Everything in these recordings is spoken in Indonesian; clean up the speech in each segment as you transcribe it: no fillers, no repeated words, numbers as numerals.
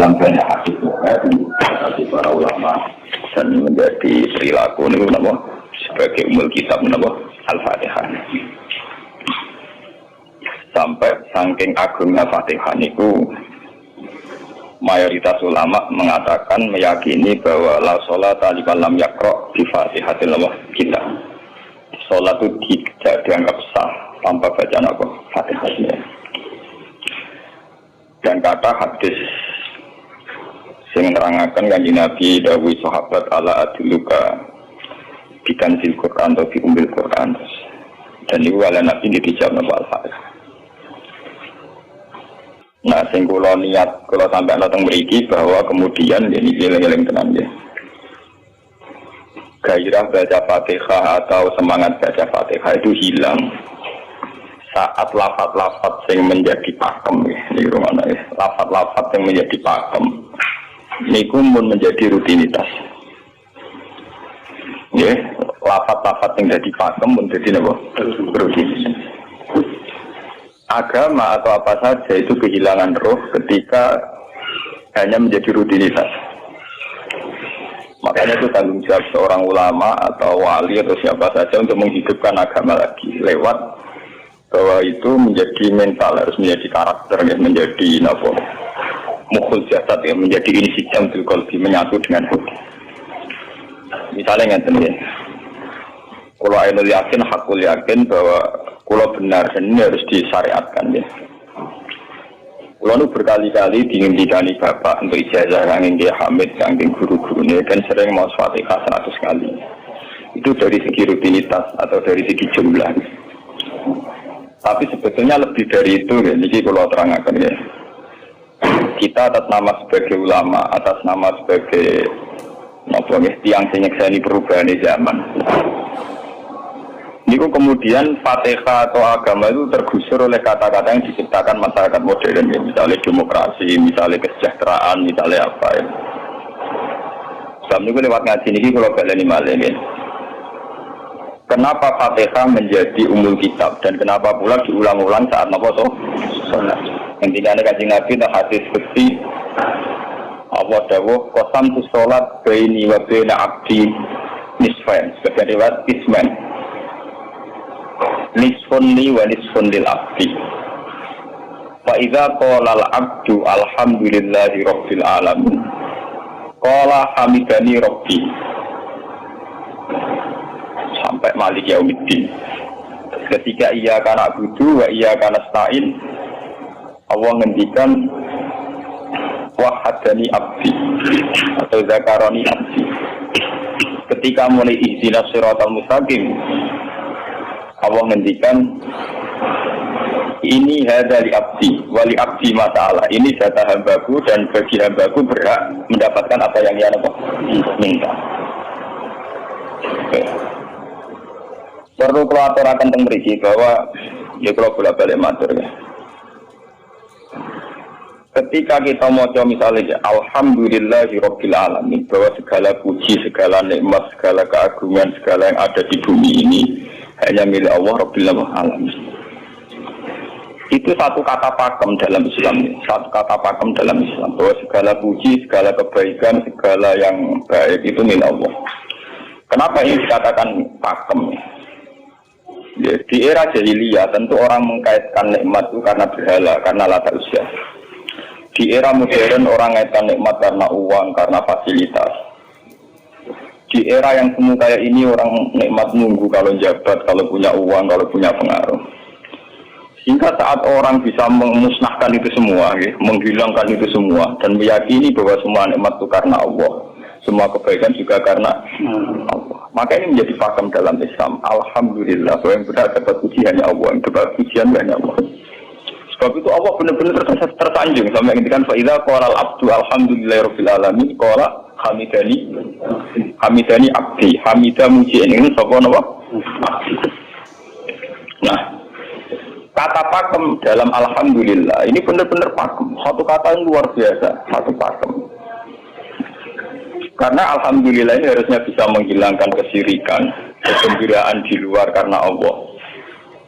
dalam banyak hadis dari para ulama dan menjadi perilaku ini sebagai umul kitab Al-Fatihah. Sampai saking agungnya Fatihah itu mayoritas ulama mengatakan meyakini bahwa la sholata liman lam yaqra bi Fatihatil kitab. Salat itu tidak dianggap sah tanpa bacaan Fatihahnya. Dan kata hadis sing nerangkan kanjeng Nabi dawuh sahabat ala adluka bitanzil Quran atau bi umbil Quran. Dan itu ala Nabi dijawab Al-Fatihah. Nah, sing kula niat kula sampai datang mriki bahwa kemudian ini eling-eling tenan ya. Gairah baca Fatihah atau semangat baca Fatihah itu hilang saat lafaz-lafaz yang menjadi pakem ya. Ini rumana ya. Lafaz-lafaz yang menjadi pakem niku pun menjadi rutinitas. Ya, lafaz-lafaz yang jadi pakem pun jadi napa? Rutinitas. Agama atau apa saja itu kehilangan roh ketika hanya menjadi rutinitas. Makanya itu tanggung jawab seorang ulama atau wali atau siapa saja untuk menghidupkan agama lagi lewat bahwa itu menjadi mental, harus menjadi karakter, ya, menjadi mukhul jasad, ya, menjadi insijam bil qalbi, menyatu dengan hati. Misalnya ngeten ya. Kalau ainul yakin, hakul yakin bahwa kalau benar dan ini harus disyariatkan ya. Kalau nu berkali-kali dihentikan bapak untuk ijazah kanging Ki Hamid, kanging guru-gurunya dan sering mau Fatihah 100 kali. Itu dari segi rutinitas atau dari segi jumlah. Tapi sebetulnya lebih dari itu ya. Jadi kalau terangkan ya. Kita atas nama sebagai ulama, atas nama sebagai tiang senyekseni perubahan zaman. Niku kemudian Fatihah atau agama itu tergusur oleh kata-kata yang diciptakan masyarakat modern ya. Misalnya demokrasi, misalnya kesejahteraan, misalnya apa ya. Sebab niku lewat ngaji niki kalau baleni malih ya. Kenapa Fatihah menjadi umul kitab dan kenapa pula diulang-ulang saat napa to? Salat. Intinya kanjeng Nabi tak hadis bukti Allah dawuh qasam tu salat baini wa baina abdi nisfain sebagai riwayat isman. Nisfun li wa nisfun lil abdi. Fa idza qala al abdu alhamdulillahi rabbil alamin. Qala hamidani rabbi. Sampai malik yaumiddin. Ketika ia kana budu wa ia kana stain, Allah ngendikan wahadani abdi atau zakarani abdi. Ketika mulai ihdinas siratal mustaqim, Allah ngendikan ini hadza li abdi wa li abdi masalah. Ini jatah hambaku dan bagi hambaku berhak mendapatkan apa yang ia minta. Okay. Perlu kelator akan tenggeriki bahwa ya kalau bolak-balik matur ya. Ketika kita mau misalnya alhamdulillahi rabbil alamin, bahwa segala puji, segala nikmat, segala keagungan, segala yang ada di bumi ini hanya milik Allah rabbil alamin. Itu satu kata pakem dalam Islam, satu kata pakem dalam Islam, bahwa segala puji, segala kebaikan, segala yang baik itu milik Allah. Kenapa ini dikatakan pakem? Ya, di era jahiliyah tentu orang mengkaitkan nikmat itu karena berhala, karena latar usia. Di era modern orang mengaitkan nikmat karena uang, karena fasilitas. Di era yang semu kayak ini orang nikmat nunggu kalau jabat, kalau punya uang, kalau punya pengaruh. Sehingga saat orang bisa memusnahkan itu semua, ya, menghilangkan itu semua, dan meyakini bahwa semua nikmat itu karena Allah. Semua kebaikan juga karena Allah. Maka ini menjadi pakem dalam Islam. Alhamdulillah, bahwa yang benar dapat puji hanya Allah, yang dapat pujian hanya Allah. Sebab itu Allah benar-benar tersanjung sampai ngendikan fa idza qala al-abdu alhamdulillahirabbil alamin qala hamidani abdi. Hamidah muji ini sapa napa? Nah, kata pakem dalam alhamdulillah ini benar-benar pakem. Satu kata yang luar biasa, satu pakem. Karena alhamdulillah ini harusnya bisa menghilangkan kesyirikan, kegembiraan di luar karena Allah.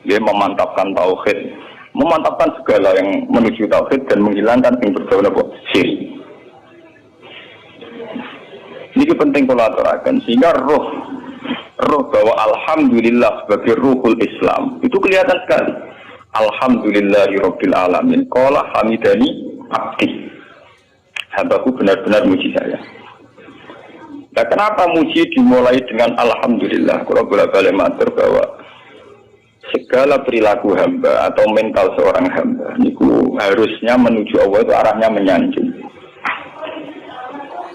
Dia memantapkan tauhid, memantapkan segala yang menuju tauhid dan menghilangkan yang berbau syirik. Ini penting kalau aturakan sehingga roh bahwa alhamdulillah sebagai ruhul Islam itu kelihatan sekali. Alhamdulillahirabbil alamin. Qala hamidani abdi. Hambaku benar-benar muji saya. Nah, kenapa muji dimulai dengan alhamdulillah? Kalau bolak-balik matur bahwa segala perilaku hamba atau mental seorang hamba niku harusnya menuju Allah itu arahnya menyanjung.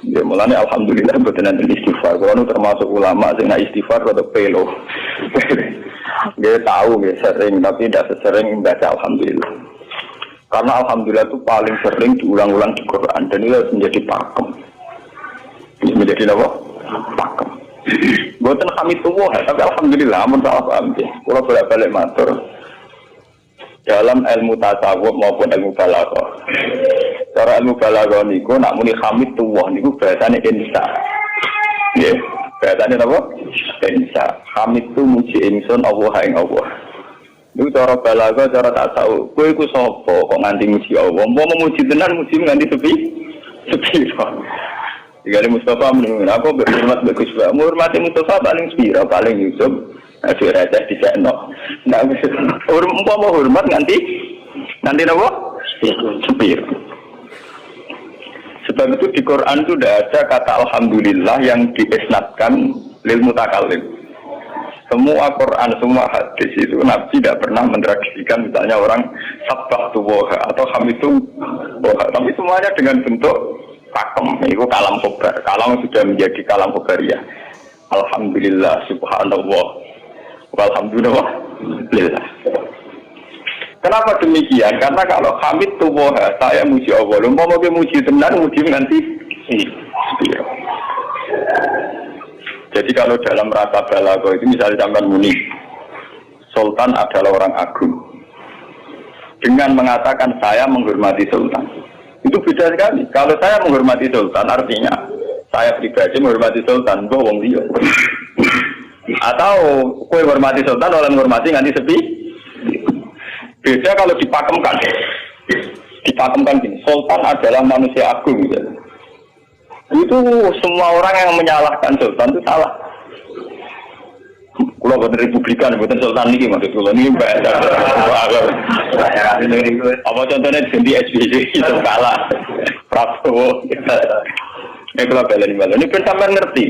Ya mulanya alhamdulillah mboten enten istighfar. Kalau termasuk ulama sing istighfar atau pelo. Dia tahu ya sering tapi tidak sesering baca alhamdulillah. Karena alhamdulillah itu paling sering diulang-ulang di Quran dan itu harus menjadi pakem. Ini menjadi apa? Pakem. Mboten hamidullah tapi alhamdulillah amun salah paham ya. Kalau bolak-balik matur dalam ilmu tasawuf maupun ilmu balaghah. Cara ilmu balaghah niku nak muni hamidullah niku bahasane insa. Nggih, bahasane apa? Insa. Hamid itu muji ingsun Allah ing Allah. Niku cara balaghah, cara tasawuf. Kowe iku sapa kok nganti muji Allah? Mau memuji tenan muji nganti sepi? Jika Mustafa menurut aku berhormat bagus banget. Menghormati Mustafa paling spira, paling Yusuf. Aduh raja di sana. Nah, mau hormat nanti apa? Spira. Sebab itu di Quran itu tidak ada kata alhamdulillah yang diisnadkan lil mutakallim. Semua Quran, semua hadis itu Nabi tidak pernah mentradisikan misalnya orang sabbahtu woha atau hamidu woha. Tapi semuanya dengan bentuk pakem, itu kalam khobar. Kalam sudah menjadi kalam khobariyah. Alhamdulillah, subhanallah, walhamdulillah. Kenapa demikian? Karena kalau hamid tubuh saya muji Allah, mau muji tenan, muji nanti. Jadi kalau dalam rasa balaghah itu misalnya sampean muni, Sultan adalah orang agung. Dengan mengatakan saya menghormati Sultan. Itu beda sekali. Kalau saya menghormati Sultan, artinya saya pribadi menghormati Sultan, gue wong dia. Atau kue menghormati Sultan, orang menghormati nganti sepi. Beda kalau dipakemkan. Dipakemkan gini, Sultan adalah manusia agung. Gitu. Itu semua orang yang menyalahkan Sultan itu salah. Kalau bukan Republikan, bukan Sultan ini maksud kalau ini bahasa apa contohnya di SBY itu kalah Prabowo. Kalau balen ini sampai ngerti.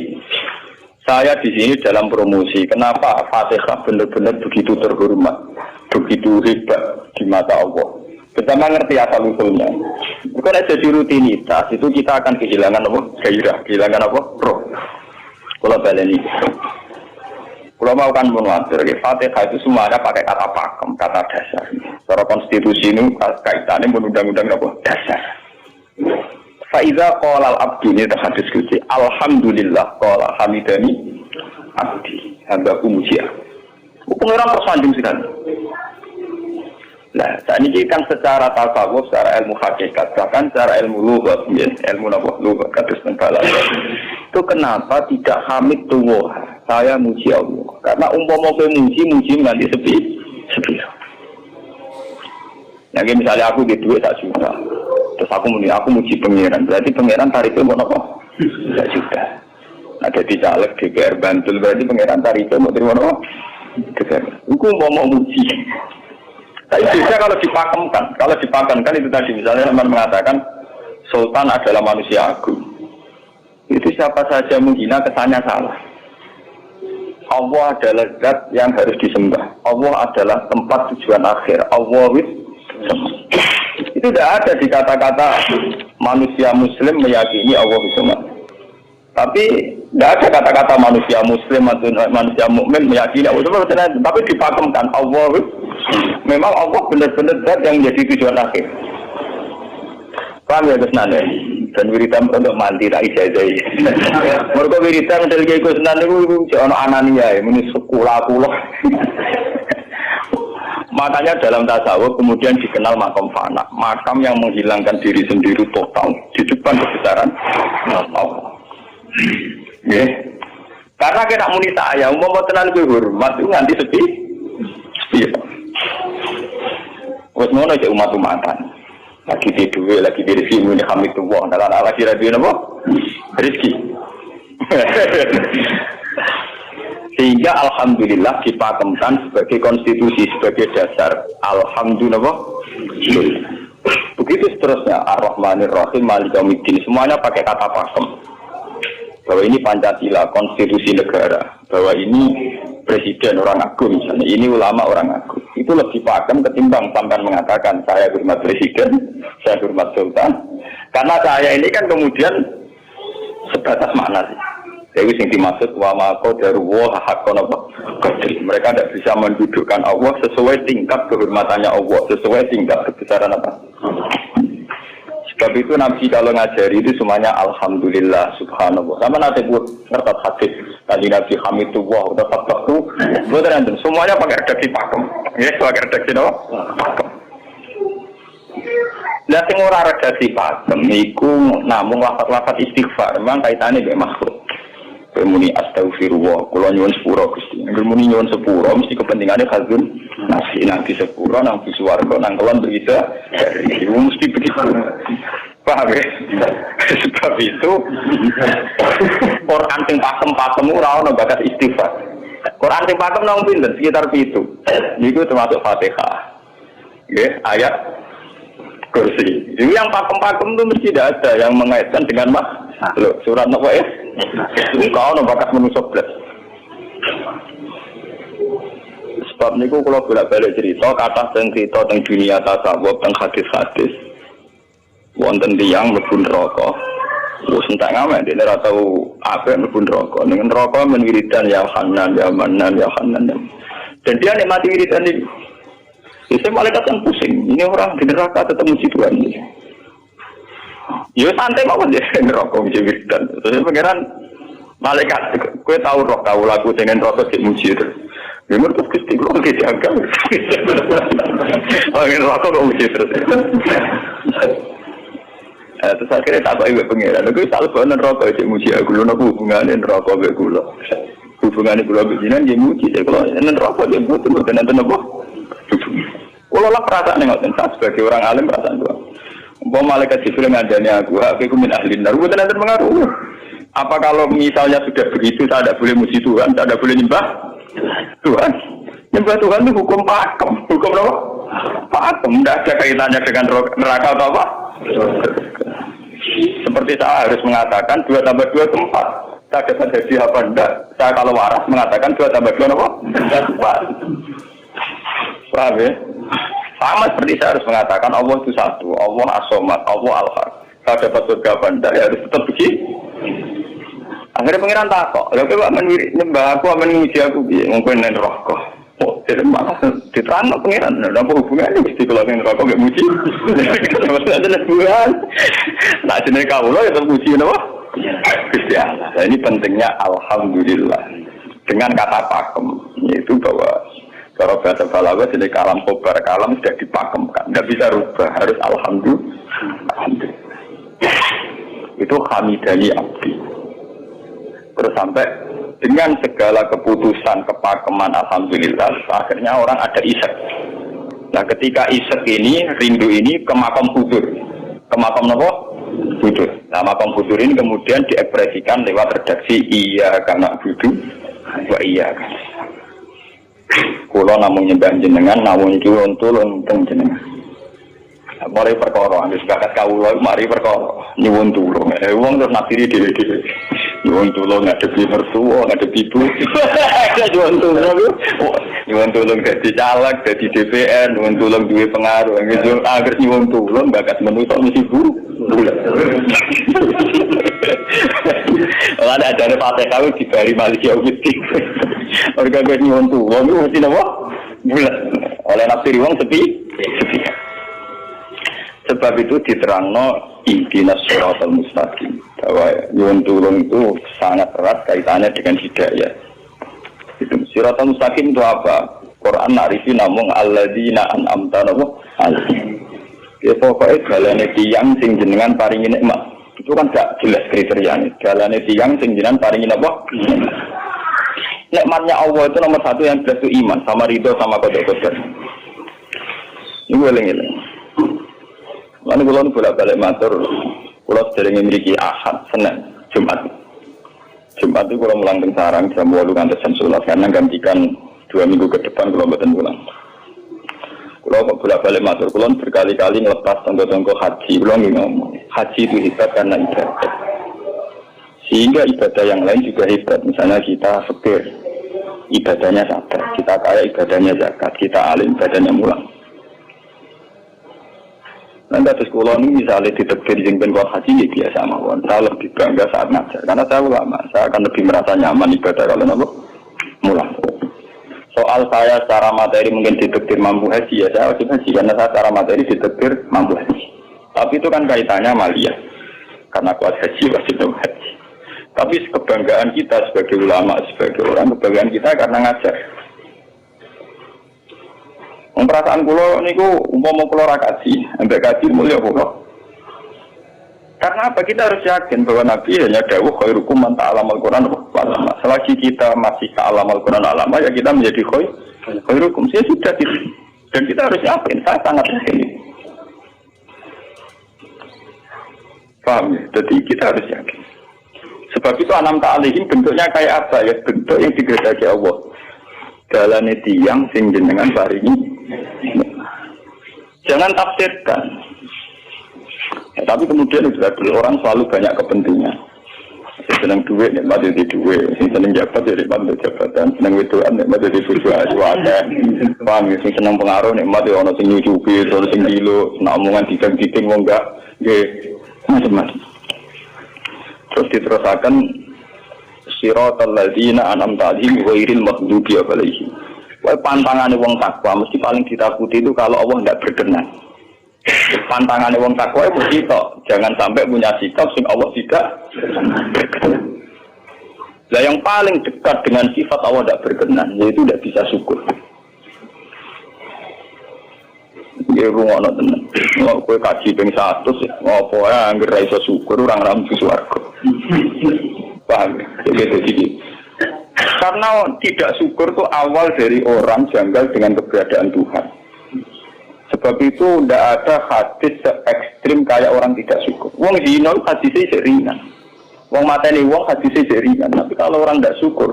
Saya di sini dalam promosi. Kenapa Fatihah benar-benar begitu terhormat, begitu hebat di mata Allah. Kita mengerti asal usulnya. Bukan jadi rutinitas itu kita akan kehilangan apa? Gairah, kehilangan apa? Roh. Kalau balen ini. Kalau mau kan mengatur, Fatihah itu semuanya pakai kata pakem, kata dasar. Secara konstitusi ini kaitannya undang-undang apa? Dasar. Faiza qala al-abdu ini terhadis kunci. Alhamdulillah qala hamidani abdi. Hambaku muji aku. Pengiran tersanjung sekali. Nah, saat ini kan secara tasawuf, secara ilmu hakikat, bahkan secara ilmu lughat, ilmu lughat, kados balaghah. Itu kenapa tidak hamid tuwah? Saya muji Allah. Karena umpama kowe muji nanti sepi. Nah, misalnya aku di duit 1 juta. Terus aku muji pangeran. Berarti pangeran tarifnya mau apa? 1 juta. Nah, jadi caleg DPR Bantul berarti pangeran tarifnya mau terima apa? Aku mau muji. Tapi bisa kalau dipakemkan itu tadi misalnya teman mengatakan Sultan adalah manusia agung. Itu siapa saja menghina kesannya salah. Allah adalah zat yang harus disembah. Allah adalah tempat tujuan akhir. Allah itu tidak ada di kata-kata manusia Muslim meyakini Allah itu. Tapi tidak ada kata-kata manusia Muslim atau manusia mukmin meyakini Allah itu. Tapi dipakemkan Allah. Memang Allah benar-benar zat yang menjadi tujuan akhir. Paham ya Gus Nane? Dan wiridan untuk mandi tak ijazah. Mereka wiridan dari Gus Nane itu ono anania, ini sekolah-kulah. Makanya dalam tasawuf kemudian dikenal makam fana, makam yang menghilangkan diri sendiri total di depan kebesaran Allah. Ya. Karena kita muni saya, umpama tenan kuwi hormat itu nganti sepi. Wes ngono aja umat-umatan. Lagi di duwe, lagi di rezeki muni hamidullah. Dalam lagi radio napa? Rezeki. Sehingga alhamdulillah dipakemkan sebagai konstitusi, sebagai dasar. Alhamdulillah. Begitu seterusnya. Ar-Rahmanir Rahim, Maliki Yaumiddin. Semuanya pakai kata pakem. Bahwa ini Pancasila, konstitusi negara. Bahwa ini presiden orang agung misalnya. Ini ulama orang agung. Itu lebih pakem ketimbang sampai mengatakan saya hormat presiden, saya hormat sultan. Karena saya ini kan kemudian sebatas makna sih. Jadi yang dimaksud wa ma qadarullah haqqan qadri. Mereka tidak bisa mendudukkan Allah sesuai tingkat kehormatannya Allah, sesuai tingkat kebesaran apa. Sebab itu Nabi kalau ngajari itu semuanya alhamdulillah subhanallah. Sama nanti buat ngerti hadis tadi Nabi Hamidullah atau Fatlahu. Betul semuanya pakai redaksi pakem. Ya, pakai redaksi apa? Pakem. Lah sing ora redaksi pakem iku namung lafaz-lafaz istighfar, memang kaitane mbek makhluk. Muni astagfirullah, kula nyuwun sepura Gusti. Nek muni nyuwun sepura mesti kepentingane khazun nasi nang di sepura nang di swarga nang kelon bisa dari mesti begitu. Paham ya? Sebab itu Quran sing pakem-pakem ora ono bakat istighfar. Quran sing pakem nang pinten sekitar 7. Niku termasuk Fatihah. Nggih, ayat kursi. Ini yang pakem-pakem itu mesti tidak ada yang mengaitkan dengan surat apa ya? Kau nak bakat manusia belas. Sebab niku kalau bolak-balik cerita, kata cerita tentang dunia tasawuf, tentang hadis-hadis. Wonten tiyang mlebu neraka. Wis entek ngamen dene ora tau apik mlebu neraka. Ning neraka men wiridan ya Hanan, ya Manan, ya Hanan. Dan dia nikmati wiridan ini. Jadi malaikat kan pusing. Ini orang di neraka tetap muji Tuhan. Ya santai mawon ya neraka muji wiridan. Terus pangeran malaikat, kowe tahu roh tahu lagu dengan neraka sik muji terus. Ya menurut Gusti kula iki dianggap. Oh, neraka kok muji terus. Terus akhirnya tak kok ibu pangeran. Kowe tak lebon neraka sik muji aku lho napa hubungane neraka mek kula. Hubungane kula bejinan nggih muji kula neraka nggih mboten nenten napa. Kalau lah perasaan ngoten sebagai orang alim perasaan tua. Umpama malaikat Jibril ngandani aku min ahli nar. Bukan nanti mengaruh. Apa kalau misalnya sudah begitu saya tidak boleh muji Tuhan, saya tidak boleh nyembah Tuhan. Nyembah Tuhan itu hukum pakem. Hukum apa? Pakem. Tidak ada kaitannya dengan neraka atau apa. Seperti saya harus mengatakan 2 tambah 2 itu 4. Saya dapat jadi apa enggak? Saya kalau waras mengatakan 2 tambah 2 apa? 4. Paham ya? Sama seperti saya harus mengatakan Allah itu satu, Allah as-somad, Allah al-haq. Saya dapat surga apa enggak, ya harus tetap begitu. Akhirnya pengiran takut, kalau kau nyembah aku, memuji aku, mungkin yang rokok. Oh, jadi malah diterang pengiran, apa hubungannya mesti kalau yang rokok gak muji? Ada lebuhan. Nah, jenis kau loh, ya tetap muji, apa? Gusti Allah. Nah, ini pentingnya alhamdulillah. Dengan kata pakem, yaitu bahwa kalau bahasa balaghah jadi kalam khobar, kalam sudah dipakemkan, nggak bisa rubah, harus alhamdulillah. Itu hamidani abdi. Terus sampai dengan segala keputusan kepakeman alhamdulillah, akhirnya orang ada isyak. Nah ketika isyak ini, rindu ini ke makam hudur. Ke makam apa? Hudur. Nah makam hudur ini kemudian diekspresikan lewat redaksi iya karena budu, wa iya kan. Kulo namung nyembah jenengan, namung nyuwun tulung teng jenengan. Mari perkara, wis bakat kawula mari perkara nyuwun tulung. Wong terus nafiri dhewe-dhewe. Nyuwun tulung ngadepi mertua, ngadepi ibu. Nyuwun tulung. Nyuwun tulung dadi caleg, dadi DPR, nyuwun tulung duwe pengaruh. Agar nyuwun tulung bakat manusa mesti bu. Ada acara Fatihah dibari Maliki Yaumiddin. Organ gue nyuwun tulung itu mesti apa? Bulat. Oleh nafsiri wong sepi. Sebab itu diterangno ihdinas shiratal mustaqim. Bahwa nyuwun tulung itu sangat erat kaitannya dengan hidayah. Itu shiratal mustaqim itu apa? Quran narifi namung alladzina an'amta alaihim. Ya pokoknya galane tiyang sing jenengan paringi nikmat. Itu kan gak jelas kriterianya. Galane tiyang sing jenengan paringi apa? Nikmatnya Allah itu nomor 1 yang jelas itu iman sama ridho sama qada. Ini eling-eling. Lalu kalau bolak-balik matur, kalau sering memiliki Ahad, Senin, Jumat. Jumat itu kalau mulang teng sarang jam 8 ngantos jam 11 karena gantikan 2 minggu ke depan kalau mboten pulang. Kalau kok bolak-balik matur, kalau berkali-kali ngelepas tonggo-tonggo haji, kalau ngomong haji itu hebat karena ibadah. Sehingga ibadah yang lain juga hebat. Misalnya kita fakir, ibadahnya sabar. Kita kaya, ibadahnya zakat. Kita alim, ibadahnya mulang. Nanti atas kulon ini misalnya ditekir jengben kuat haji, ya biasa mawon. Saya lebih bangga saat ngajar. Karena saya ulama, saya akan lebih merasa nyaman ibadah kalau nopo mulang. Soal saya secara materi mungkin ditekir mampu haji, ya saya wajib haji. Karena saya secara materi ditekir mampu haji. Tapi itu kan kaitannya maliyah. Karena kuat haji, wajib haji. Tapi kebanggaan kita sebagai ulama, sebagai orang, kebanggaan kita karena ngajar. Perasaan kulo niku umpama kulo ra kaji, ambek kaji mulya kulo. Karena apa? Kita harus yakin bahwa Nabi hanya dawuh khairukum man ta'allamal Qur'an wa 'allama. Selagi kita masih ta'allamal Qur'an alama, ya kita menjadi khairukum. Saya sudah itu. Dan kita harus yakin, saya sangat yakin. Paham ya? Jadi kita harus yakin. Sebab itu anam ta'alihim bentuknya kayak apa ya? Bentuk yang digedaki Allah. Dalane tiyang sing jenengan paringi. Jangan tafsirkan. Ya, tapi kemudian juga orang selalu banyak kepentingan. Senang duit, nikmat jadi duit. Senang jabat, jadi nikmat jabatan. Senang wedoan, nikmat jadi bojo ayu akeh. Paham ya? Senang pengaruh, nikmat ya ono sing nyucupi, ono sing gilo, nak omongan didang-diding wong enggak nggih macam-macam. Terus diterusakan siratal ladzina an'amta 'alaihim ghairil maghdubi 'alaihim. Wae pantangane wong takwa mesti paling ditakuti itu kalau Allah tidak berkenan. Pantangane wong takwa mesti tok, jangan sampai punya sikap sing Allah tidak berkenan. Lah yang paling dekat dengan sifat Allah tidak berkenan yaitu tidak bisa syukur. Ya rungono tenan. Mau kowe kaji ping 100 ngopo ae anggere ra iso syukur ora ngampu swarga. Paham? Jadi karena tidak syukur itu awal dari orang janggal dengan keberadaan Tuhan. Sebab itu tidak ada hadis se-ekstrim kayak orang tidak syukur. Wong zina hadisnya ringan. Wong mateni wong hadisnya ringan. Tapi kalau orang tidak syukur,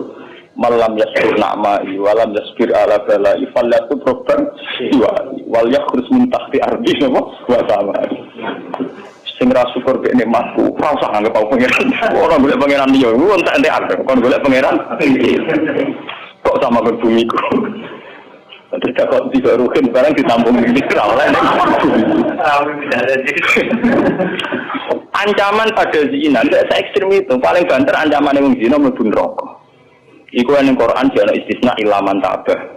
malam yaskur na'ma'i walam yaskir ala bala'i falyatu proban wal yakhrus min tahti ardi wa samai. Sing ra syukur mek nikmatku, ora usah anggap aku pangeran. Ora golek pangeran liya, ku entek-entek kon golek pangeran. Kok sama ke bumiku. Tidak kok dibarukan barang ditampung di oleh. Ancaman pada zina, tidak se-ekstrim itu. Paling banter ancaman yang zina mlebu neraka. Iku yang Quran jana istisna ilaman tabah.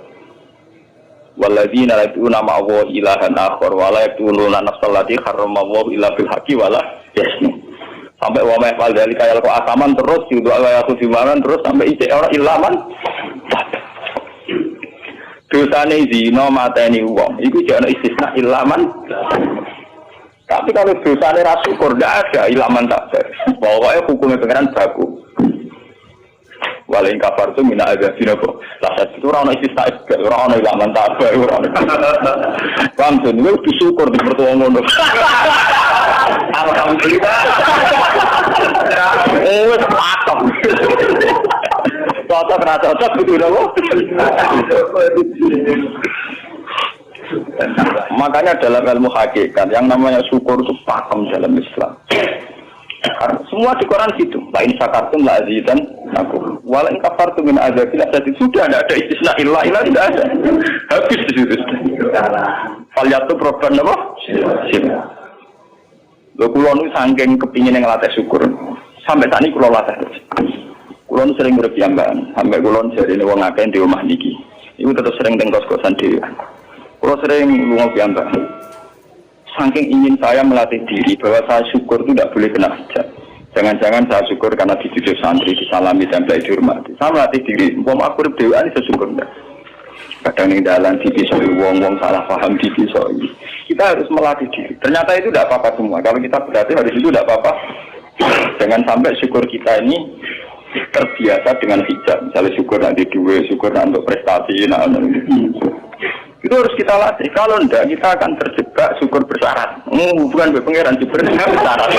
Walladzina yad'una ma'a ilahan akhar wa la yaqtuluna nafsal lati harramallahu illa bil haqqi wa la yasnu. Sampai wa ma'al dalika yalqa asaman terus yudu ayatu dimaran terus sampai isi ora ilaman. Dosane zina mateni wong iku jana istisna ilaman. Tapi kalau dosane ra syukur ndak ada ilaman tabah. Pokoke hukume pangeran baku. Walain kafar tu mina agak sini kok. Lah itu orang istisna orang ilaman tabah orang. Paham tu? Lu bersyukur di pertuan ngono. Alhamdulillah. Wes patok. Cocok ra cocok kudu nopo. Makanya dalam ilmu hakikat yang namanya syukur itu pakem dalam Islam. Semua di Quran gitu. La in syakartum la azidan aku. Wa la in kafartum min azabil azab. Sudah tidak ada istisna illa tidak ada. Habis di situ. Falyatu proban apa? Lho kula nu saking kepingin ngelatih syukur. Sampai saat ini kula latih. Kula nu sering berpiyambakan. Sampai kula jarine wong akeh di omah niki. Iku tetep sering teng kos-kosan dhewe. Kula sering lunga piyambakan. Saking ingin saya melatih diri bahwa saya syukur itu tidak boleh kena hujat. Jangan-jangan saya syukur karena dididik santri, disalami, tempel, dihormati. Saya melatih diri. Umpama aku berdewaan saya syukur enggak. Kadang yang dalam dipisoi wong-wong salah paham dipisoi. Kita harus melatih diri. Ternyata itu tidak apa-apa semua. Kalau kita berarti harus itu tidak apa-apa. Jangan sampai syukur kita ini terbiasa dengan hijab. Misalnya syukur nanti duit, syukur untuk prestasi. Itu harus kita latih. Kalau enggak, kita akan terjebak syukur bersyarat. Bukan pangeran syukur bersyarat.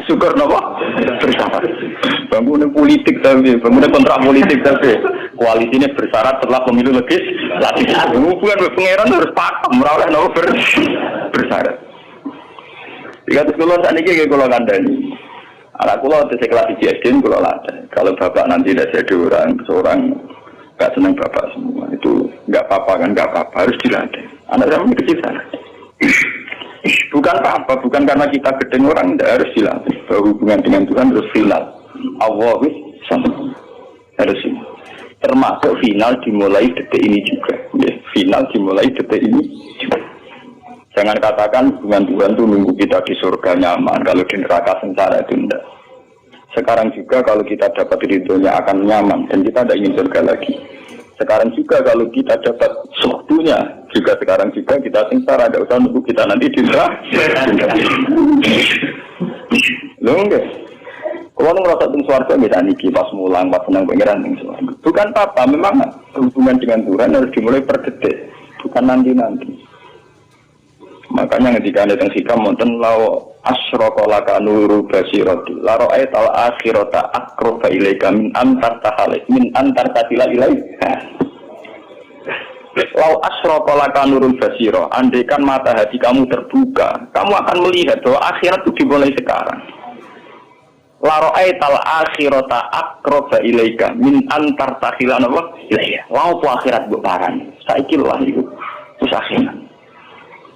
Syukur apa? Bersyarat. Bangunan politik tapi, bangunan kontrak politik tapi, koalisinya bersyarat setelah pemilu legislatif. Bukan pangeran harus pakem, merawat apa bersyarat. Jika terus kalau saat ini kalau kandani, anak kalau kelas SD kalau ada. Kalau bapak nanti tidak jadi seorang nggak senang bapak semua itu nggak apa-apa kan, nggak apa-apa, harus dilatih. Anak saya kecil sana. Bukan apa-apa, bukan karena kita gedeng orang, tidak harus dilatih. Bahwa hubungan dengan Tuhan terus final. Allah sama harus ini. Termasuk final dimulai detik ini juga. Ya, final dimulai detik ini juga. Jangan katakan hubungan Tuhan itu nunggu kita di surga nyaman, kalau di neraka sengsara itu tidak. Sekarang juga kalau kita dapat ridhonya akan nyaman dan kita tidak ingin surga lagi. Sekarang juga kalau kita dapat suhdunya, juga sekarang juga kita sengsara, tidak usah nunggu kita nanti di neraka. Loh enggak? Kalau ngerasa di surga bisa niki pas mulang, pas senang pengiran di surga. Bukan apa, memang hubungan dengan Tuhan harus dimulai per detik, bukan nanti-nanti. Makanya ketika ada yang sikam monten lau asyraka laka nuru basirati la ra'aital akhirata aqraba ilaika min antar tasila ilaika. Lau asyraka laka nurul basira, andaikan mata hati kamu terbuka, kamu akan melihat bahwa akhirat itu dimulai sekarang. La ra'aital akhirata aqraba ilaika min antar tasila ilaika. Lau akhirat mbok parani. Saiki lho iku. Terus akhirat.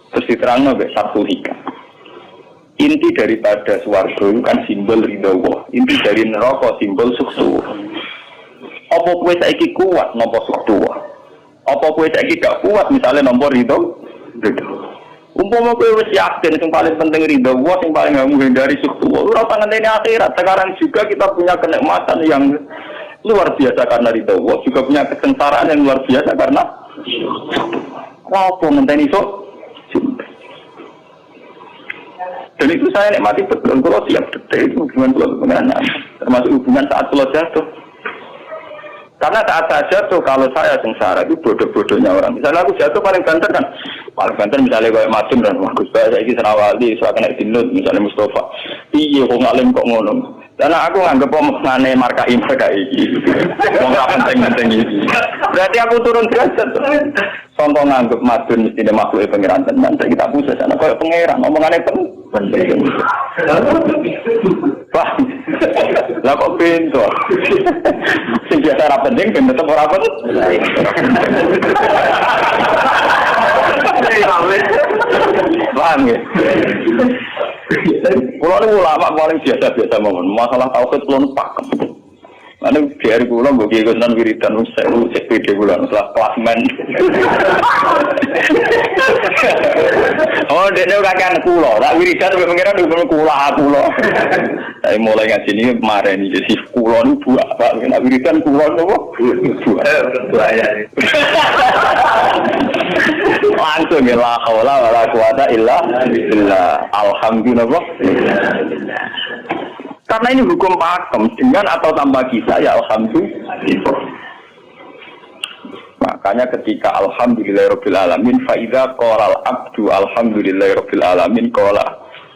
Terus diterangno mbek Sabtu Hikam. Inti daripada swarga itu kan simbol ridha Allah. Inti dari neraka simbol sukses. Apa kowe saiki kuat nampa sukses? Apa kowe saiki gak kuat misalnya nampa ridha? Umpama kowe wis yakin sing paling penting ridha Allah, sing paling gak menghindari sukses. Ora usah ngenteni akhirat. Sekarang juga kita punya kenikmatan yang luar biasa karena ridha Allah, juga punya kesengsaraan yang luar biasa karena apa ngenteni sok. Dan itu saya nikmati betul, kalau siap detik itu hubungan kalau dengan termasuk hubungan saat kalau jatuh. Karena saat saya jatuh, kalau saya sengsara itu bodoh-bodohnya orang. Misalnya aku jatuh paling banter kan, paling banter misalnya kayak Madun dan Gus Bae, saya ini Serawali, saya kena dinut, misalnya Mustafa. Iya, kok ngalim kok ngono. Karena aku nganggep ngane markai ini. Wong ora penting-penting iki. Berarti aku turun derajat. Contoh nganggep Madun mesti ada makhluk pengiran tenan, kita pusat ana koyo pengiran, omongane penting. Wah. Lah kok pintu. Sing biasa ora penting ben tetep ora penting. Paham ya? Kulo niku ulama paling biasa-biasa mawon. Masalah tauhid kulo pakem. Ane biar kulo mbok iki kon wiridan sewu CPD kulo masalah klasmen. Oh, dene ora kan kulo. Tak wiridan mbek pengiran kulo. Saya mulai ngaji ini kemarin ini jadi kulo niku buak Pak. Nek wiridan kulo nopo? Buak ya. Langsung ya la haula wala quwata illa billah. Alhamdulillah. Karena ini hukum pakem dengan atau tanpa kisah ya alhamdulillah. Makanya ketika alhamdulillahirabbil alamin fa idza qala al abdu alhamdulillahirabbil alamin qala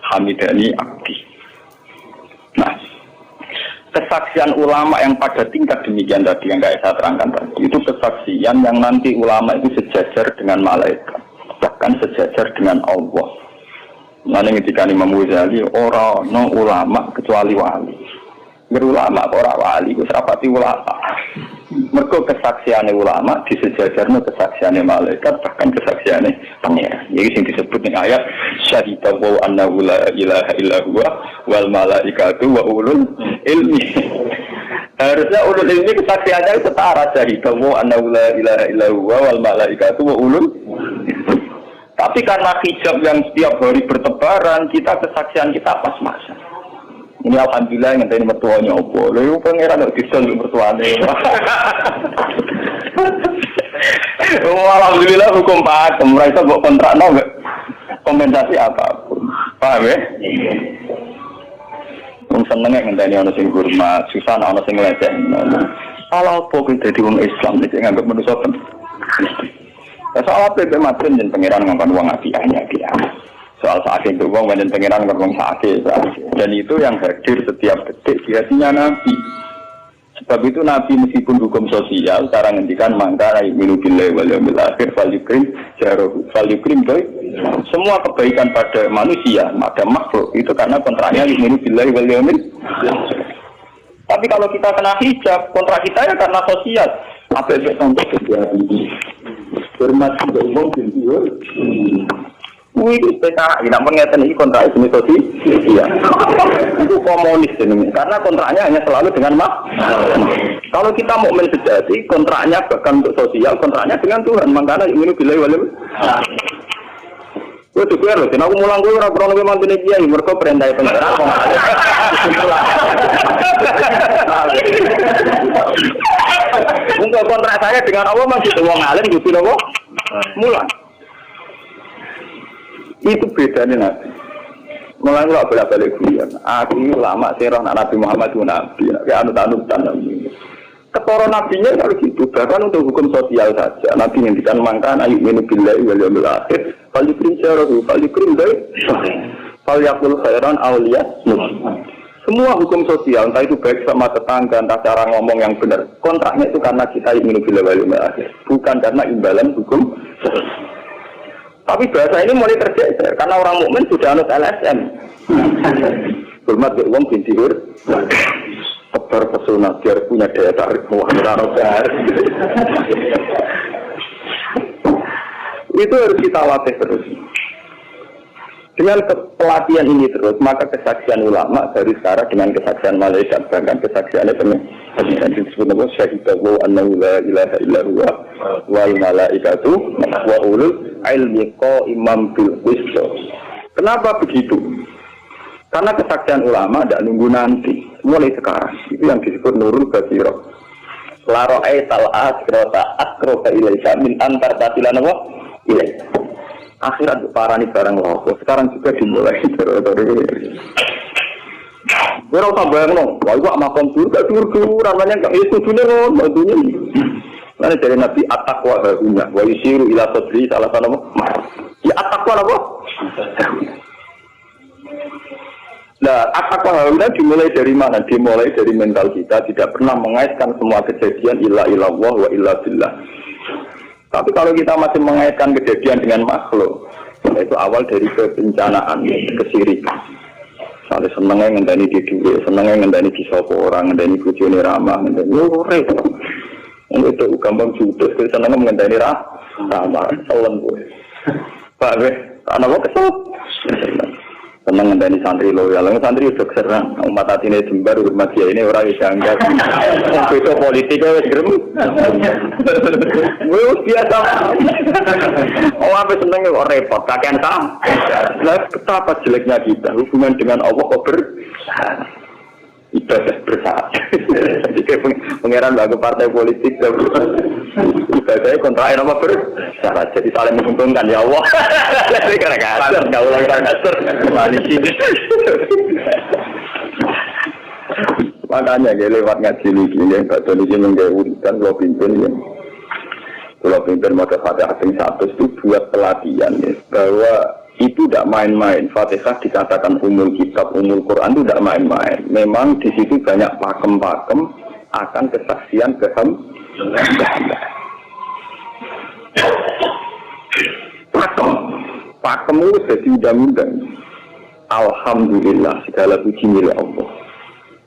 hamidani abdi. Nah, kesaksian ulama yang pada tingkat demikian tadi yang kayak saya terangkan tadi itu kesaksian yang nanti ulama itu sejajar dengan malaikat, bahkan sejajar dengan Allah. Nanti ketika Imam Ghazali orang ulama kecuali wali, berulama orang wali itu serapati ulama. Mergo kesaksiannya ulama disejajarno kesaksiannya malaikat, bahkan kesaksiannya pangeran. Jadi yang disebut ning ayat syahidallahu annahu la ilaha illa huwa wal malaikatu wa ulul ilmi. Harusnya ulul ilmi kesaksiannya setara syahidallahu annahu la ilaha illa huwa wal malaikatu wa ulul. Tapi karena hijab yang setiap hari bertebaran, kita kesaksian kita pas-pasan. Ini alhamdulillah yang tadi mertuanya opo. Lalu pangeran tidak bisa untuk mertuanya. Alhamdulillah hukum pakem. Mereka buat kontrak nggak kompensasi apapun. Paham ya? Senengnya yang tadi orang sing hormat, susah orang sing leceh. Kalau apa kita di Islam ini nganggap manusia penting. Soal apa materi dan pangeran ngomong uang apiahnya dia. Soal sakit itu uang dan pangeran ngomong sakit. Dan itu yang hadir setiap detik di hatinya Nabi. Sebab itu Nabi meskipun hukum sosial cara ngendikan mangka minu billahi wal yaumil akhir fal yukrim jarohu fal yukrim boy. Semua kebaikan pada manusia, pada makhluk itu karena kontraknya minu billahi wal yaumil akhir. Tapi kalau kita kena hijab, kontrak kita ya karena sosial. Apa yang contoh terjadi? Hormat juga umum sendiri. Wih, PKI, nak pengertian ini kontrak ini sosial. Iya. Itu komunis ini, karena kontraknya hanya selalu dengan Kalau kita mau sejati, kontraknya bahkan untuk sosial, kontraknya dengan Tuhan. Makanya ini bila wali. Gue juga loh, aku mulang gue orang orang memang tuh dia, mereka perintah pengeran. Untuk kontrak saya dengan Allah masih tuh wong alim gitu loh, mulang. Itu bedanya Nabi. Mulai nggak bolak-balik guyon. Aku lama sirah Nabi Muhammad itu Nabi. Kayak anut-anutan Nabi. Ketoro Nabinya kalau gitu. Bahkan untuk hukum sosial saja. Nabi ngendikan mangkan ayu minu billahi wal yaumil akhir. Fal yukrim syarahu. Fal yukrim baik. Fal yakul khairan awliya. Semua hukum sosial, entah itu baik sama tetangga, entah cara ngomong yang benar. Kontraknya itu karena kita ayu minu billahi wal yaumil akhir. Bukan karena imbalan hukum sosial. Tapi bahasa ini mulai tergeser karena orang mukmin sudah anut LSM. Hormat ke uang binti hur, tebar pesona biar punya daya tarik wah benar. Itu harus kita latih terus. Dengan pelatihan ini terus, maka kesaksian ulama dari sekarang dengan kesaksian malaikat bahkan kesaksiannya pengen disebut nama syahidahu annahu la ilaha illa huwa wa malaikatu wa ulul ilmi qaiman bil qist. Kenapa begitu? Karena kesaksian ulama tidak nunggu nanti, mulai sekarang. Itu yang disebut nurul basirah. La ra'aital asrata aqraba ilaika min antar batilan wa ilaika. Akhirat parani barang rokok. Sekarang juga dimulai dari. Berapa bayang no? Wah, gua makom surga surga. Namanya itu dunia no, dunia. Lalu dari Nabi at-taqwa barunya. Wa yusiru ila sadri salah satu nama. Ya at-taqwa apa? Nah, at-taqwa barunya dimulai dari mana? Dimulai dari mental kita. Tidak pernah mengaitkan semua kejadian illa illallah wa illa billah. Tapi kalau kita masih mengaitkan kejadian dengan makhluk, itu awal dari kebencanaan, kesirikan. Soalnya senengnya ngendani di duit, senengnya ngendani di sopo orang, ngendani bujoni ramah, ngendani repot. Itu gampang judes, senengnya ngendani ramah, selen gue. Pak gue, anak gue kesel. Seneng ngendani santri loyal, santri udah keserang. Umat hati ini jembar, hormat dia ini orang yang dianggap. Itu politiknya wes gerem. Gue biasa. Oh apa senengnya kok repot, kakean sam. Lah betapa jeleknya kita hubungan dengan Allah kok ibadah bersaat. Jadi pengeran bagi partai politik ibadahnya kontra apa bersaat. Jadi saling menguntungkan ya Allah. Jadi kadang-kadang nggak ulang kasar koalisi. Makanya dia lewat ngaji ini, Pak Tony ini menggawurkan kalau pimpin ya. Kalau pimpin modal Fatihah yang satu itu buat pelatihan ya, bahwa itu tidak main-main. Fatihah dikatakan umul kitab, umul Quran itu tidak main-main. Memang di situ banyak pakem-pakem akan kesaksian pakem itu jadi undang-undang. Alhamdulillah segala puji milik Allah.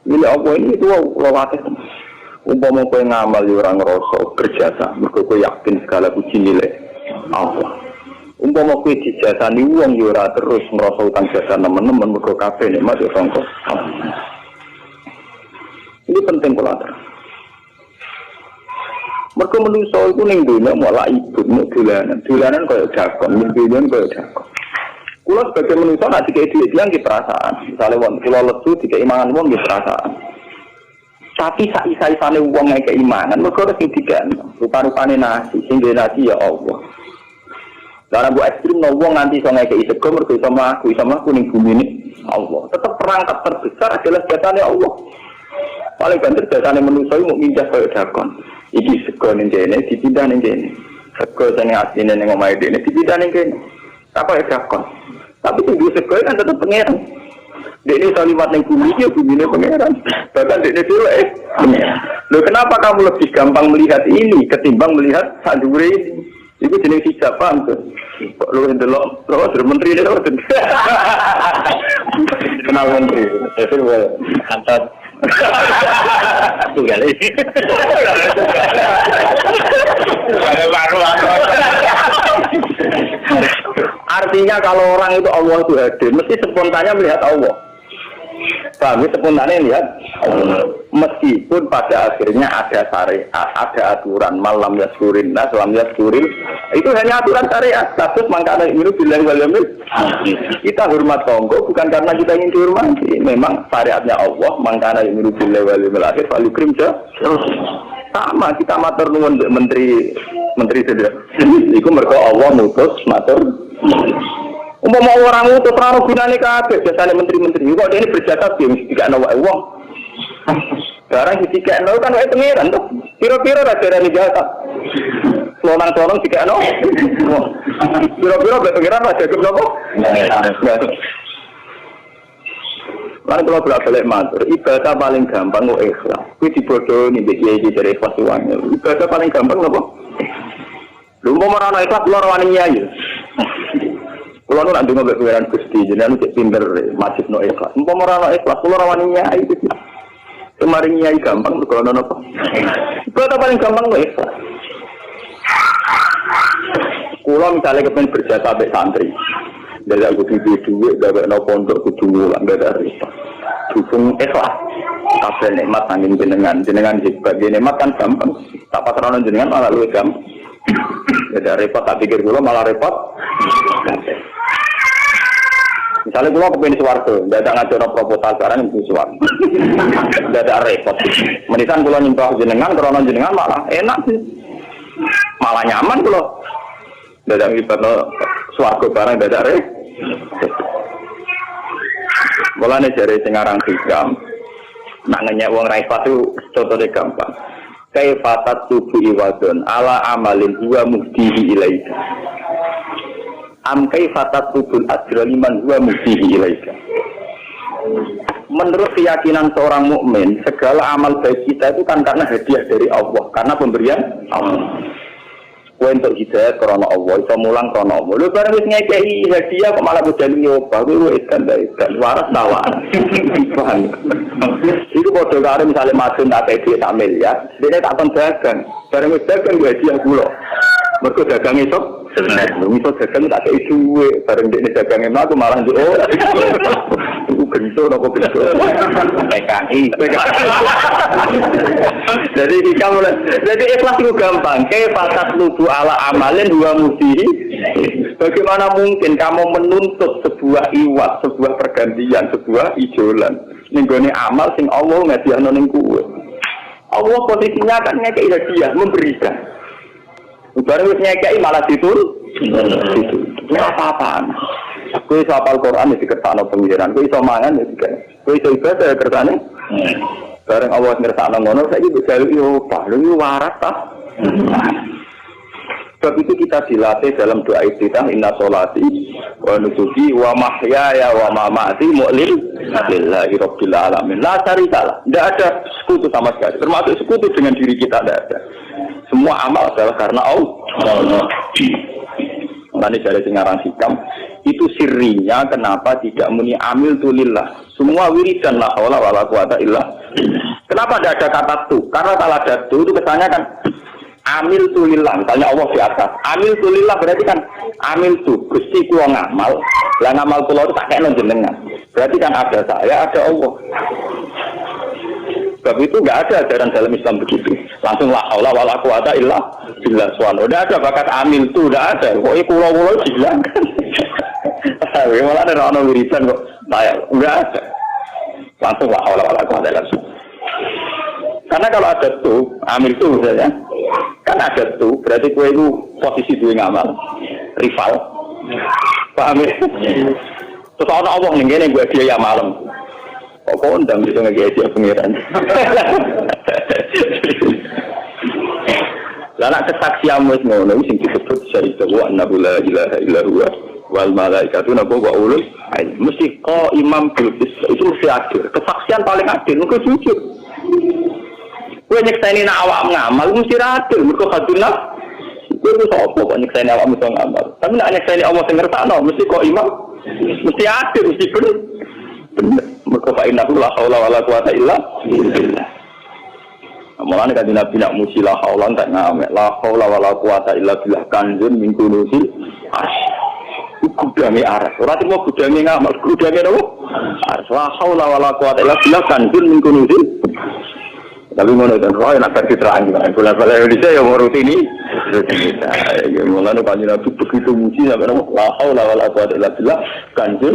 Milik Allah ini itu lawatih. Umpama kowe ngamal ya orang ngrasa berjasa, mergo kowe yakin segala puji milik Allah. Umpama kowe dijasani wong ya ora terus ngrasa utang jasa nemen-nemen mergo kabeh nikmat ya sangka. Ini penting kula atur. Mergo menungso iku ning donya malah ibut nek dolanan koyo dakon, mimpian koyo dakon. Kula sebagai menungso nek dikek dhuwit yang perasaan. Misale wong kula lesu dikek imangan wong nggih perasaan. Tapi sak-isane wong ngekek imangan mergo sing dikek rupa-rupane nasi, sing nasi ya Allah. Karena bu ekstrim wong nanti iso ngekei sego mergo iso mlaku ning bumi ini Allah. Tetap perangkat terbesar adalah jatane Allah. Paling banter jatane manusa iku mung minjah koyo dakon. Iki sego ning kene dipindah ning kene. Sego sing asline ning omahe dene dipitane kene. Apa ya dakon. Tapi tunggu sego kan tetep pangeran. Dene iso liwat ning bumi ya bumine pangeran. Bahkan dene dhewe pangeran. Lho kenapa kamu lebih gampang melihat ini ketimbang melihat sadure ini? Iku jeneng hijab paham tuh. Kok lu ndelok terus menteri itu kenal menteri. Itu kantor. Tunggal ini. Artinya kalau orang itu Allah itu hadir, mesti spontannya melihat Allah. Kami spontannya lihat meskipun pada akhirnya ada syariat, ada aturan malam yaskurin, lam yaskurin, itu hanya aturan syariat. Status mangkana ini bilang walamil. Kita hormat tonggo bukan karena kita ingin dihormati. Memang syariatnya Allah mangkana ini bilang walamil akhir walu krim sama kita matur nuwun menteri sedaya. Iku mergo Allah mutus matur. Umpama orang itu terlalu gunane kabeh jasane menteri-menteri kok dene berjasa piye dikakno wae wong. Barang dikakno kan wae pengiran to. Piro-piro ra darani jasa. Lonang-lonang dikakno. Piro-piro wae pengiran ra jago napa? Lan kalau balik matur, ibadah paling gampang kok ikhlas. Kuwi dibodohi mbek kiai dari ikhlas wae. Ibadah paling gampang napa? Lha umpama ana ikhlas loro wani nyai. Kalau nak dengar berpikiran Gusti, jadi anu cek pinter masjid no ikhlas. Umpama ora no ikhlas, kalau rawani nyai itu, kemarin nyai gampang, kalau nono apa? Kalau paling gampang no ikhlas. Kalau misalnya kepen berjasa sampai santri, dari aku duit, dari no pondok kudu ngulang dari itu. Dukung ikhlas. Kabeh nikmat angin jenengan hebat, nikmat kan gampang. Tak patrono jenengan malah luwih gampang. Tidak repot, tak pikir dulu malah repot. Misalnya gue kepengen suwargo, tidak ada ngajar proposal sekarang itu suwargo, tidak ada repot. Menisan gue nyembah jenengan, korona jenengan malah enak sih, malah nyaman gue. Tidak ada ibadah suwargo barang, tidak ada repot. Mulanya dari Singarang Hikam, nangenya uang raifat itu contohnya gampang. Kaifatat tubuh iwadon ala amalin huwa muhdihi ilaika. Am kaifatat tubuh adroliman huwa muhdihi ilaika. Menurut keyakinan seorang mukmin, segala amal baik kita itu kan karena hadiah dari Allah, karena pemberian Allah. Kowe untuk hidayah karena Allah, iso mulang karena Allah. Lho bareng wis ngekeki hadiah kok malah bodali nyoba, kowe wis kan waras tawar. Paham. Iku padha karo misale madun tak teki tak miliar, dene tak kon dagang. Bareng wis dagang hadiah kula. Mergo dagang itu sebenarnya iso dagang tak kei duwe, bareng dene dagange mlaku malah njuk. Iku bentuk napa bentuk? PKI. Jadi ikhlas itu gampang. Kaifatat lubu ala amalin dua mudihi. Bagaimana mungkin kamu menuntut sebuah iwat, sebuah pergantian, sebuah ijolan ninggone amal sing Allah ngadiahno ning kowe. Allah posisinya kan ngekeki hadiah, memberikan. Bareng wis ngekeki malah ditul. Itu apa-apaan. Kowe iso hafal Quran iki kersane pengiran, kowe iso mangan ya iki. Kowe iso ibadah kersane. Bareng Allah ngersakno ngono saiki bisa yo paling waras ta. Sebab itu kita dilatih dalam doa iftitah inna sholati wa nusuki wa mahyaya wa mamati lillahi rabbil alamin. La syarikalah. Tidak ada sekutu sama sekali. Termasuk sekutu dengan diri kita tidak ada. Semua amal adalah karena Allah. Nanti dari Singarang Hikam itu sirinya kenapa tidak muni amil tulillah. Semua wiridan la haula wala quwata illa. Kenapa tidak ada kata tu? Karena kalau ada tu itu kesannya kan amil tulillah, misalnya Allah di atas. Amil tulillah berarti kan amil tu, Gusti kula ngamal. Lah ngamal kula itu tak kena jenengan. Berarti kan ada saya, ada Allah. Sebab itu enggak ada ajaran dalam Islam begitu. Langsung la haula wala quwata illa billah subhanahu. Enggak ada bakat amil tu, enggak ada. Pokoke kula-kula dihilangkan. Malah ada orang wiridan kok. Enggak ada. Langsung la haula wala quwata illa billah. Karena kalau ada tuh, amil tuh misalnya, kan ada tuh, berarti kue itu posisi dua ngamal, rival, paham ya? Terus orang Allah nih gue dia ya malam, kok undang bisa nggak dia pengiran? Lah nek kesaksian wis ngono sing disebut syahida wa annahu la ilaha illa huwa wal malaikatu wa ulul mesti kok imam bilqis itu mesti adil. Kesaksian paling adil mengko jujur. Kowe nyekseni nek awak ngamal mesti adil mergo hadunah. Kowe sapa kok nyekseni awak mesti ngamal. Tapi nek nyekseni Allah sing ngertakno mesti kok imam mesti adil mesti bener. Mergo fa inna la haula wala quwata illa billah. Mulane kan Nabi nak muji la haula tak ngamek la haula wala quwata illa billah kanjun min kunusil kudange aras ora timo kudange ngamal kudange nopo aras la haula wala quwata illa billah kanjun min kunusil tapi ngono kan roh nak diterang kan bola-bola Indonesia yang rutini ya mulane kan Nabi begitu muji sampai nopo la haula wala quwata illa billah kanjun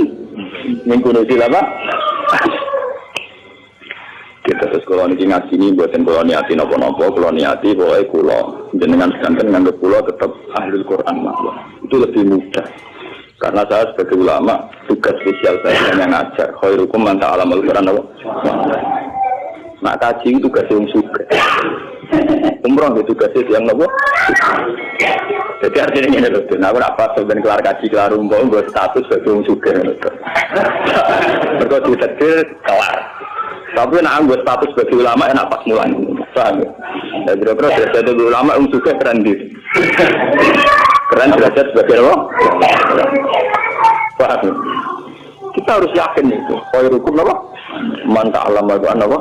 min kunusil apa kita terus kalau ini ngaji ini buatin kalau niati nopo-nopo kalau niati boleh kulo jenengan sekanten nganggep kulo tetap ahli Quran maklum itu lebih mudah karena saya sebagai ulama tugas spesial saya yang ngajar khairukum man ta'allama al-Quran nak kaji itu tugas yang suka umroh itu tugas yang nopo jadi artinya ini loh aku rapat sebenarnya kelar kaji kelar umroh gue status sebagai yang suka berkau ditetir kelar tapi nak anggap status sebagai ulama enak pas mulai, paham ya? Ya berapa derajat sebagai ulama juga keren gitu, keren derajat sebagai apa? Paham ya? Kita harus yakin itu. Khairukum apa? Man ta'allama al-Qur'an apa?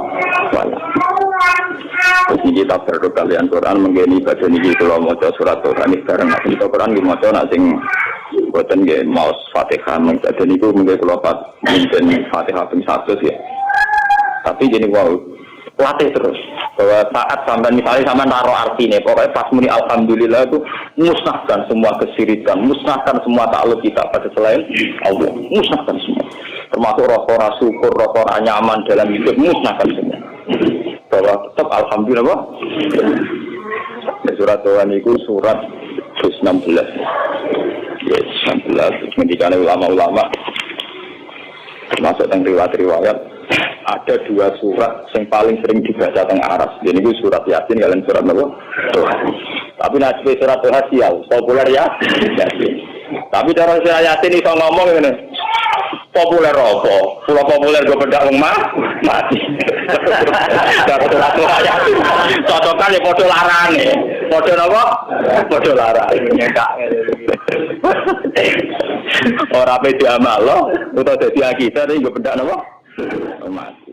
Wala. Jadi kita berdoa kalian Quran menggeni baca niki kalau mau surat Quran ini bareng nak kita Quran mau nak sing buatan ge mau Fatihah menjadi niku menggeni kalau mungkin Fatihah pun satu ya. Tapi jadi wow, latih terus. Bahwa saat sampai misalnya sampai naruh artinya, pokoknya pas muni alhamdulillah itu musnahkan semua kesirikan, musnahkan semua ta'alluq kita pada selain Allah, musnahkan semua. Termasuk rasa syukur, rasa nyaman dalam hidup, musnahkan semua. Bahwa tetap alhamdulillah. Surat Tuhan itu surat 16. Yes, 16. Ketika ulama-ulama termasuk yang riwayat ada dua surat yang paling sering dibaca teng aras. Jadi itu surat Yasin kalian surat apa? Tapi nanti surat Yasin populer ya. Yasin. Tapi cara surat Yasin itu ngomong ini populer apa? Pulau populer gue bedak mati. Cara surat Yasin. Cocokan ya podo larane. Podo apa? Podo larane. Nyekak. Orang pede amal lo, atau jadi kita ini gue bedak apa? Mati.